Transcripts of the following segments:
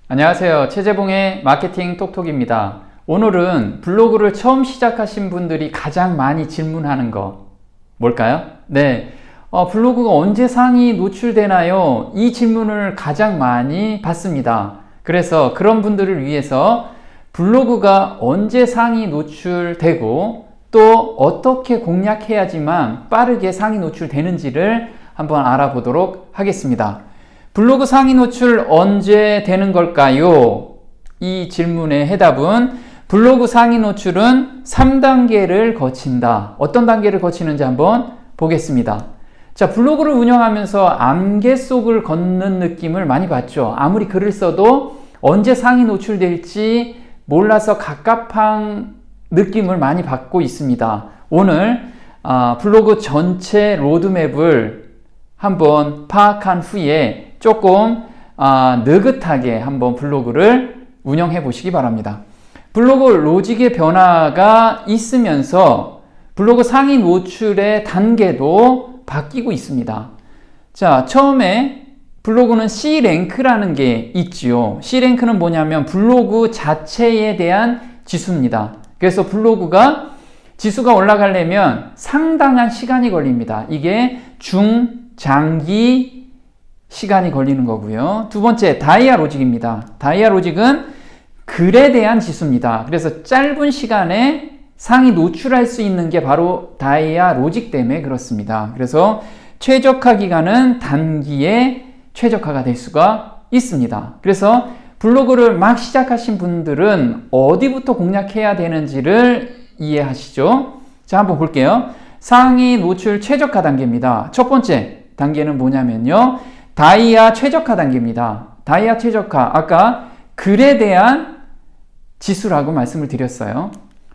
안녕하세요. 최재봉의 마케팅 톡톡입니다. 오늘은 블로그를 처음 시작하신 분들이 가장 많이 질문하는 거 뭘까요? 네, 블로그가 언제 상위 노출되나요? 이 질문을 가장 많이 받습니다. 그래서 그런 분들을 위해서 블로그가 언제 상위 노출되고 또 어떻게 공략해야지만 빠르게 상위 노출되는지를 한번 알아보도록 하겠습니다. 블로그 상위 노출 언제 되는 걸까요? 이 질문의 해답은 블로그 상위 노출은 3단계를 거친다. 어떤 단계를 거치는지 한번 보겠습니다. 자, 블로그를 운영하면서 안개 속을 걷는 느낌을 많이 받죠. 아무리 글을 써도 언제 상위 노출될지 몰라서 갑갑한 느낌을 많이 받고 있습니다. 오늘 블로그 전체 로드맵을 한번 파악한 후에 조금 느긋하게 한번 블로그를 운영해 보시기 바랍니다. 블로그 로직의 변화가 있으면서 블로그 상위 노출의 단계도 바뀌고 있습니다. 자, 처음에 블로그는 C랭크라는 게 있지요. C랭크는 뭐냐면 블로그 자체에 대한 지수입니다. 그래서 블로그가 지수가 올라가려면 상당한 시간이 걸립니다. 이게 중장기 시간이 걸리는 거고요. 두 번째, 다이아 로직입니다. 다이아 로직은 글에 대한 지수입니다. 그래서 짧은 시간에 상위 노출할 수 있는 게 바로 다이아 로직 때문에 그렇습니다. 그래서 최적화 기간은 단기에 최적화가 될 수가 있습니다. 그래서 블로그를 막 시작하신 분들은 어디부터 공략해야 되는지를 이해하시죠? 자, 한번 볼게요. 상위 노출 최적화 단계입니다. 첫 번째 단계는 뭐냐면요. 다이아 최적화 단계입니다. 다이아 최적화, 아까 글에 대한 지수라고 말씀을 드렸어요.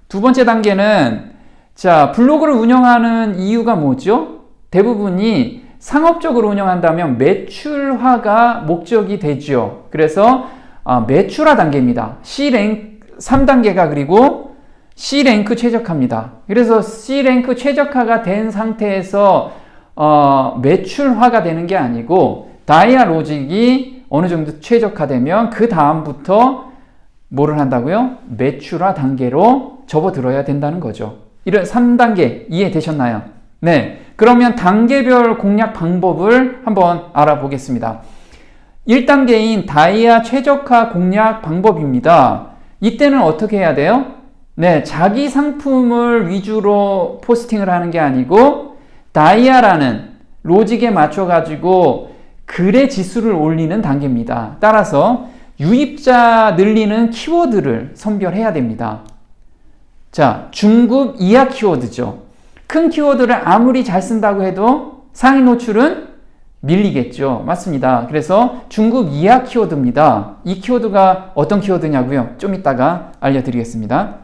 두 번째 단계는 자, 블로그를 운영하는 이유가 뭐죠? 대부분이 상업적으로 운영한다면 매출화가 목적이 되죠. 그래서 매출화 단계입니다. C랭크 3단계가 그리고 C랭크 최적화입니다. 그래서 C랭크 최적화가 된 상태에서 매출화가 되는 게 아니고 다이아 로직이 어느 정도 최적화되면 그 다음부터 뭐를 한다고요? 매출화 단계로 접어들어야 된다는 거죠. 이런 3단계 이해되셨나요? 네. 그러면 단계별 공략 방법을 한번 알아보겠습니다. 1단계인 다이아 최적화 공략 방법입니다. 이때는 어떻게 해야 돼요? 네. 자기 상품을 위주로 포스팅을 하는 게 아니고 다이아라는 로직에 맞춰가지고 글의 지수를 올리는 단계입니다. 따라서 유입자 늘리는 키워드를 선별해야 됩니다. 자, 중급 이하 키워드죠. 큰 키워드를 아무리 잘 쓴다고 해도 상위 노출은 밀리겠죠. 맞습니다. 그래서 중급 이하 키워드입니다. 이 키워드가 어떤 키워드냐고요? 좀 이따가 알려드리겠습니다.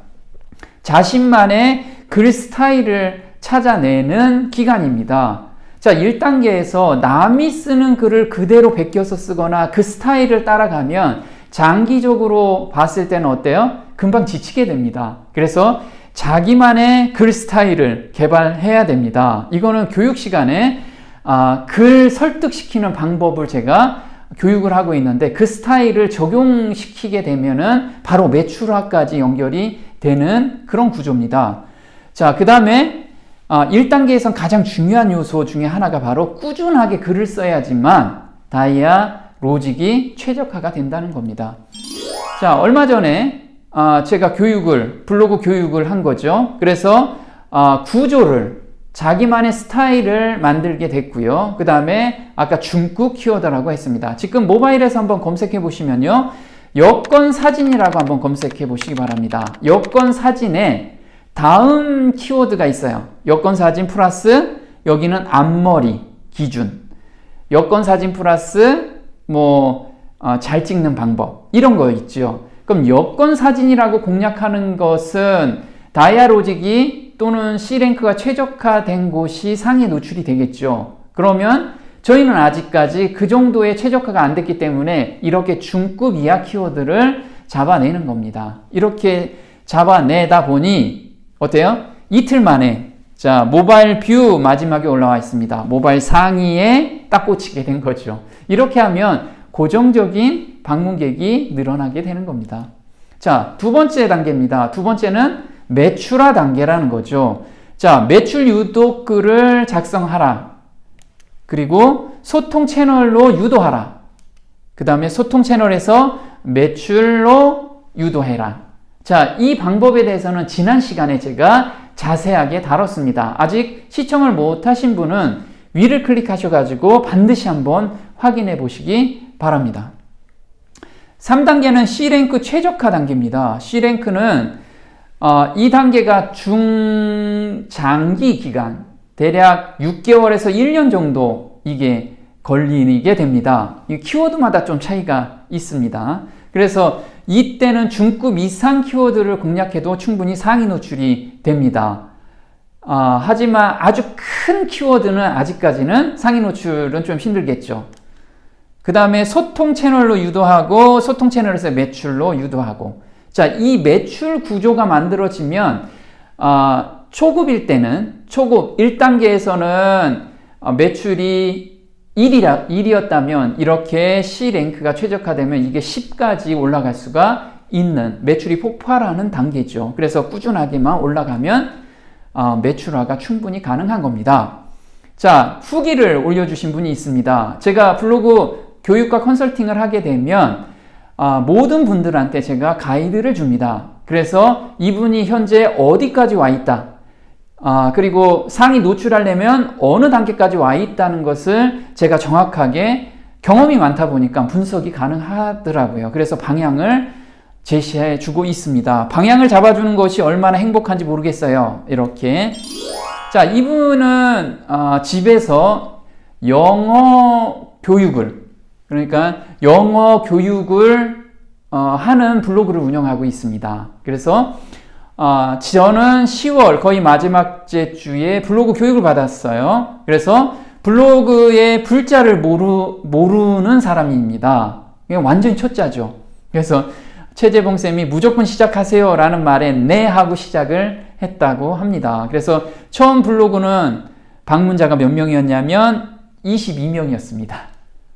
자신만의 글 스타일을 찾아내는 기간입니다. 자, 1단계에서 남이 쓰는 글을 그대로 베껴서 쓰거나 그 스타일을 따라가면 장기적으로 봤을 때는 어때요? 금방 지치게 됩니다. 그래서 자기만의 글 스타일을 개발해야 됩니다. 이거는 교육 시간에 글 설득시키는 방법을 제가 교육을 하고 있는데 그 스타일을 적용시키게 되면은 바로 매출화까지 연결이 되는 그런 구조입니다. 자, 그 다음에 1단계에선 가장 중요한 요소 중에 하나가 바로 꾸준하게 글을 써야지만 다이아 로직이 최적화가 된다는 겁니다. 자, 얼마 전에 제가 블로그 교육을 한 거죠. 그래서 구조를 자기만의 스타일을 만들게 됐고요. 그 다음에 아까 중급 키워드라고 했습니다. 지금 모바일에서 한번 검색해 보시면요. 여권 사진이라고 한번 검색해 보시기 바랍니다. 여권 사진에 다음 키워드가 있어요. 여권 사진 플러스 여기는 앞머리 기준. 여권 사진 플러스 잘 찍는 방법. 이런 거 있죠. 그럼 여권 사진이라고 공략하는 것은 다이아 로직이 또는 C랭크가 최적화된 곳이 상위 노출이 되겠죠. 그러면 저희는 아직까지 그 정도의 최적화가 안 됐기 때문에 이렇게 중급 이하 키워드를 잡아내는 겁니다. 이렇게 잡아내다 보니 어때요? 이틀 만에 자, 모바일 뷰 마지막에 올라와 있습니다. 모바일 상위에 딱 꽂히게 된 거죠. 이렇게 하면 고정적인 방문객이 늘어나게 되는 겁니다. 자, 두 번째 단계입니다. 두 번째는 매출화 단계라는 거죠. 자, 매출 유도글을 작성하라. 그리고 소통 채널로 유도하라. 그 다음에 소통 채널에서 매출로 유도해라. 자, 이 방법에 대해서는 지난 시간에 제가 자세하게 다뤘습니다. 아직 시청을 못하신 분은 위를 클릭하셔가지고 반드시 한번 확인해 보시기 바랍니다. 3단계는 C랭크 최적화 단계입니다. C랭크는 이 단계가 중장기 기간, 대략 6개월에서 1년 정도 이게 걸리게 됩니다. 이 키워드마다 좀 차이가 있습니다. 그래서 이때는 중급 이상 키워드를 공략해도 충분히 상위 노출이 됩니다. 하지만 아주 큰 키워드는 아직까지는 상위 노출은 좀 힘들겠죠. 그 다음에 소통 채널로 유도하고 소통 채널에서 매출로 유도하고, 자, 이 매출 구조가 만들어지면 초급일 때는 초급 1단계에서는 매출이 1이었다면 이렇게 C랭크가 최적화되면 이게 10까지 올라갈 수가 있는 매출이 폭발하는 단계죠. 그래서 꾸준하게만 올라가면 매출화가 충분히 가능한 겁니다. 자, 후기를 올려주신 분이 있습니다. 제가 블로그 교육과 컨설팅을 하게 되면 모든 분들한테 제가 가이드를 줍니다. 그래서 이분이 현재 어디까지 와 있다, 그리고 상위 노출하려면 어느 단계까지 와 있다는 것을 제가 정확하게 경험이 많다 보니까 분석이 가능하더라고요. 그래서 방향을 제시해 주고 있습니다. 방향을 잡아주는 것이 얼마나 행복한지 모르겠어요. 이렇게. 자, 이분은 집에서 영어 교육을, 그러니까 영어 교육을 하는 블로그를 운영하고 있습니다. 그래서 저는 10월 거의 마지막 주에 블로그 교육을 받았어요. 그래서 블로그의 불자를 모르는 사람입니다. 완전히 초짜죠. 그래서 최재봉 쌤이 무조건 시작하세요 라는 말에 네 하고 시작을 했다고 합니다. 그래서 처음 블로그는 방문자가 몇 명이었냐면 22명이었습니다.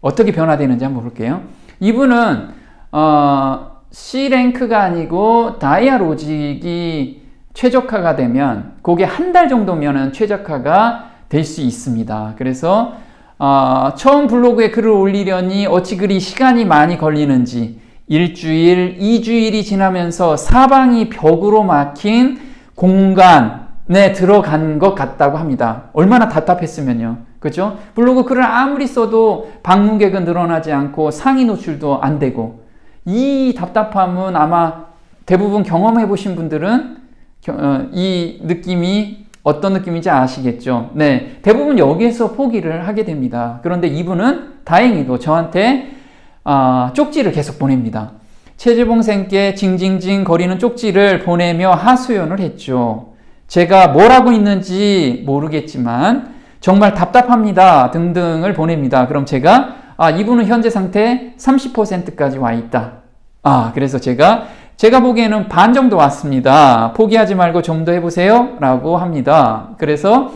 어떻게 변화되는지 한번 볼게요. 이분은 C랭크가 아니고 다이아로직이 최적화가 되면 그게 한 달 정도면은 최적화가 될 수 있습니다. 그래서 처음 블로그에 글을 올리려니 어찌 그리 시간이 많이 걸리는지 일주일, 2주일이 지나면서 사방이 벽으로 막힌 공간에 들어간 것 같다고 합니다. 얼마나 답답했으면요. 그죠? 블로그 글을 아무리 써도 방문객은 늘어나지 않고 상위 노출도 안 되고, 이 답답함은 아마 대부분 경험해 보신 분들은 이 느낌이 어떤 느낌인지 아시겠죠? 네, 대부분 여기에서 포기를 하게 됩니다. 그런데 이분은 다행히도 저한테 쪽지를 계속 보냅니다. 최재봉 쌤께 징징징 거리는 쪽지를 보내며 하소연을 했죠. 제가 뭘 하고 있는지 모르겠지만 정말 답답합니다 등등을 보냅니다. 그럼 제가 이분은 현재 상태 30%까지 와 있다. 그래서 제가 보기에는 반 정도 왔습니다. 포기하지 말고 좀 더 해보세요 라고 합니다. 그래서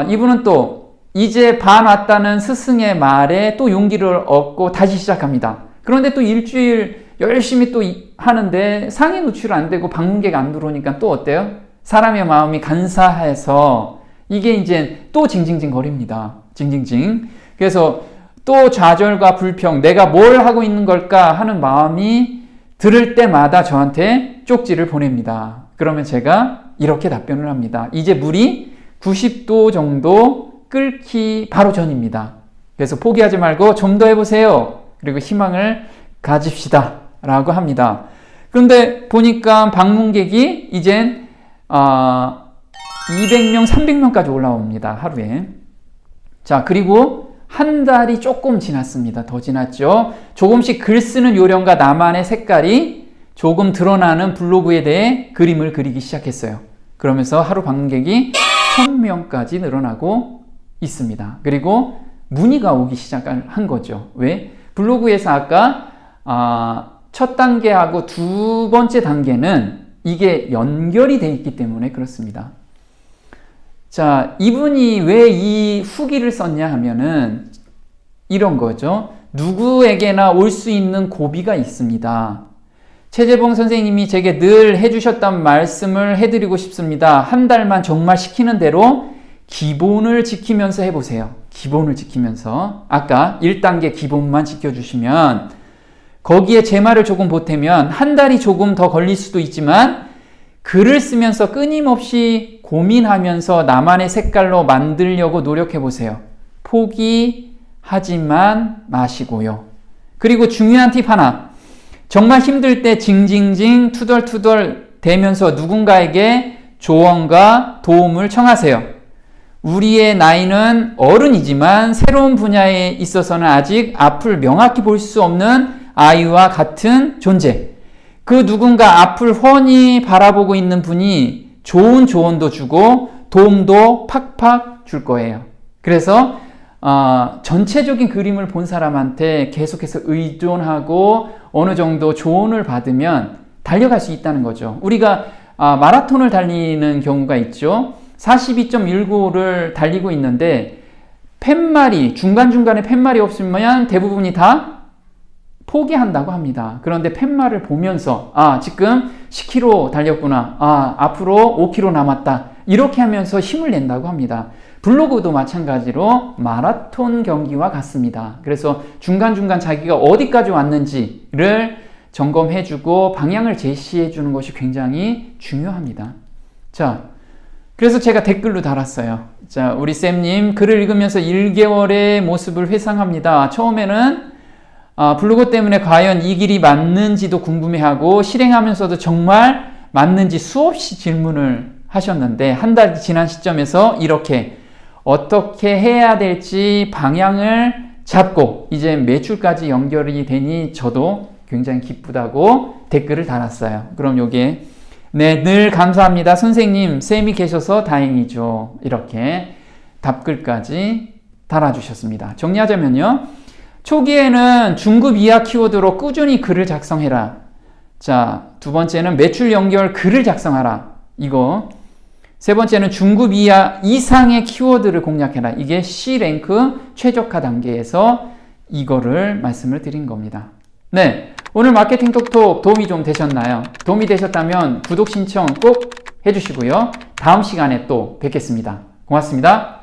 이분은 또 이제 반 왔다는 스승의 말에 또 용기를 얻고 다시 시작합니다. 그런데 또 일주일 열심히 또 하는데 상위 노출 안 되고 방문객 안 들어오니까 또 어때요? 사람의 마음이 간사해서 이게 이제 또 징징징 거립니다. 징징징. 그래서 또 좌절과 불평, 내가 뭘 하고 있는 걸까 하는 마음이 들을 때마다 저한테 쪽지를 보냅니다. 그러면 제가 이렇게 답변을 합니다. 이제 물이 90도 정도 끓기 바로 전입니다. 그래서 포기하지 말고 좀 더 해보세요. 그리고 희망을 가집시다 라고 합니다. 그런데 보니까 방문객이 이젠 200명, 300명까지 올라옵니다. 하루에. 자, 그리고 한 달이 조금 지났습니다. 더 지났죠. 조금씩 글 쓰는 요령과 나만의 색깔이 조금 드러나는 블로그에 대해 그림을 그리기 시작했어요. 그러면서 하루 방문객이 1000명까지 늘어나고 있습니다. 그리고 문의가 오기 시작한 거죠. 왜? 블로그에서 아까 첫 단계하고 두 번째 단계는 이게 연결이 되어 있기 때문에 그렇습니다. 자, 이분이 왜 이 후기를 썼냐 하면은 이런 거죠. 누구에게나 올 수 있는 고비가 있습니다. 최재봉 선생님이 제게 늘 해주셨던 말씀을 해드리고 싶습니다. 한 달만 정말 시키는 대로 기본을 지키면서 해보세요. 기본을 지키면서. 아까 1단계 기본만 지켜주시면 거기에 제 말을 조금 보태면 한 달이 조금 더 걸릴 수도 있지만 글을 쓰면서 끊임없이 고민하면서 나만의 색깔로 만들려고 노력해보세요. 포기하지만 마시고요. 그리고 중요한 팁 하나. 정말 힘들 때 징징징 투덜투덜 대면서 누군가에게 조언과 도움을 청하세요. 우리의 나이는 어른이지만 새로운 분야에 있어서는 아직 앞을 명확히 볼 수 없는 아이와 같은 존재. 그 누군가 앞을 훤히 바라보고 있는 분이 좋은 조언도 주고 도움도 팍팍 줄 거예요. 그래서 전체적인 그림을 본 사람한테 계속해서 의존하고 어느 정도 조언을 받으면 달려갈 수 있다는 거죠. 우리가 마라톤을 달리는 경우가 있죠. 42.19를 달리고 있는데 팻말이 중간중간에 팻말이 없으면 대부분이 다 포기한다고 합니다. 그런데 팻말을 보면서 지금 10km 달렸구나. 앞으로 5km 남았다. 이렇게 하면서 힘을 낸다고 합니다. 블로그도 마찬가지로 마라톤 경기와 같습니다. 그래서 중간중간 자기가 어디까지 왔는지를 점검해주고 방향을 제시해주는 것이 굉장히 중요합니다. 자, 그래서 제가 댓글로 달았어요. 자, 우리 쌤님 글을 읽으면서 1개월의 모습을 회상합니다. 처음에는 블로그 때문에 과연 이 길이 맞는지도 궁금해하고 실행하면서도 정말 맞는지 수없이 질문을 하셨는데 한 달 지난 시점에서 이렇게 어떻게 해야 될지 방향을 잡고 이제 매출까지 연결이 되니 저도 굉장히 기쁘다고 댓글을 달았어요. 그럼 요게 늘 감사합니다. 선생님, 쌤이 계셔서 다행이죠. 이렇게 답글까지 달아주셨습니다. 정리하자면요. 초기에는 중급 이하 키워드로 꾸준히 글을 작성해라. 자, 두 번째는 매출 연결 글을 작성하라. 이거. 세 번째는 중급 이하 이상의 키워드를 공략해라. 이게 C랭크 최적화 단계에서 이거를 말씀을 드린 겁니다. 네. 오늘 마케팅 톡톡 도움이 좀 되셨나요? 도움이 되셨다면 구독 신청 꼭 해주시고요. 다음 시간에 또 뵙겠습니다. 고맙습니다.